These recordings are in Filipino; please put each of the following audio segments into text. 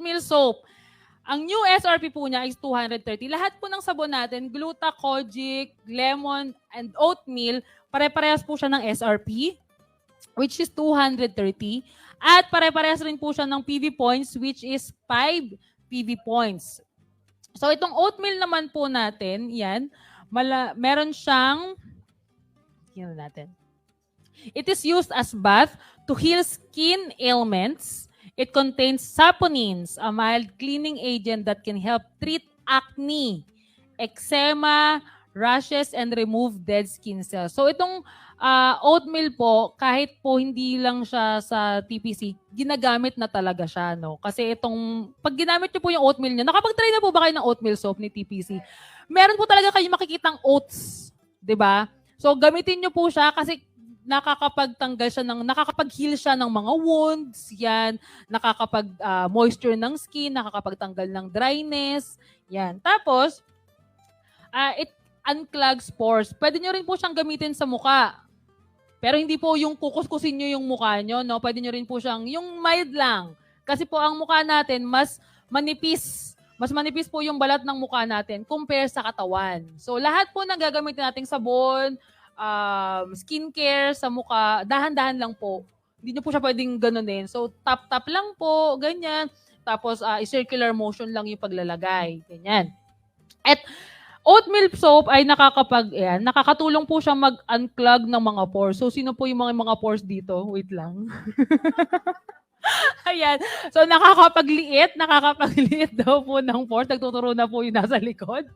oatmeal soap. Ang new SRP po niya is 230. Lahat po ng sabon natin, gluta, kojic, lemon, and oatmeal, pare-parehas po siya ng SRP, which is 230. At pare-parehas rin po siya ng PV points, which is 5 PV points. So itong oatmeal naman po natin, yan, meron siyang, tingnan natin. It is used as bath to heal skin ailments. It contains saponins, a mild cleaning agent that can help treat acne, eczema, rashes, and remove dead skin cells. So itong oatmeal po, kahit po hindi lang siya sa TPC, ginagamit na talaga siya, no? Kasi pag ginamit niyo po yung oatmeal niya, nakapag-try na po ba kayo ng oatmeal soap ni TPC? Meron po talaga kayo makikitang oats, 'di ba? So gamitin niyo po siya kasi nakakapag-heal siya ng mga wounds, yan, moisture ng skin, nakakapagtanggal ng dryness, yan. Tapos, it unclogs pores. Pwede nyo rin po siyang gamitin sa muka. Pero hindi po yung kukuskusin nyo yung mukha nyo, no? Pwede nyo rin po siyang, yung mild lang. Kasi po ang mukha natin, mas manipis. Mas manipis po yung balat ng mukha natin compare sa katawan. So, lahat po ng gagamitin nating sabon, skincare sa mukha, dahan-dahan lang po. Hindi nyo po siya pwedeng ganunin. So, tap-tap lang po, ganyan. Tapos, circular motion lang yung paglalagay. Ganyan. At oatmeal soap ay nakakatulong po siya mag-unclog ng mga pores. So, sino po yung mga pores dito? Wait lang. Ayan. So, nakakapagliit daw po ng pores. Nagtuturo na po yung nasa likod.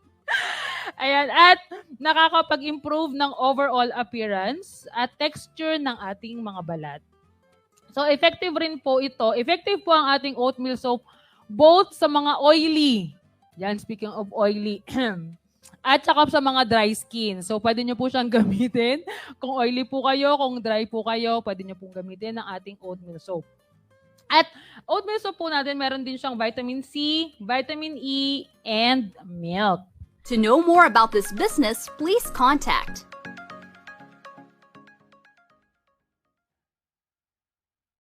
Ayan, at nakakapag-improve ng overall appearance at texture ng ating mga balat. So, effective rin po ito. Effective po ang ating oatmeal soap both sa mga oily. Yan, speaking of oily. At saka sa mga dry skin. So, pwede nyo po siyang gamitin. Kung oily po kayo, kung dry po kayo, pwede nyo pong gamitin ang ating oatmeal soap. At oatmeal soap po natin, meron din siyang vitamin C, vitamin E, and milk. To know more about this business, please contact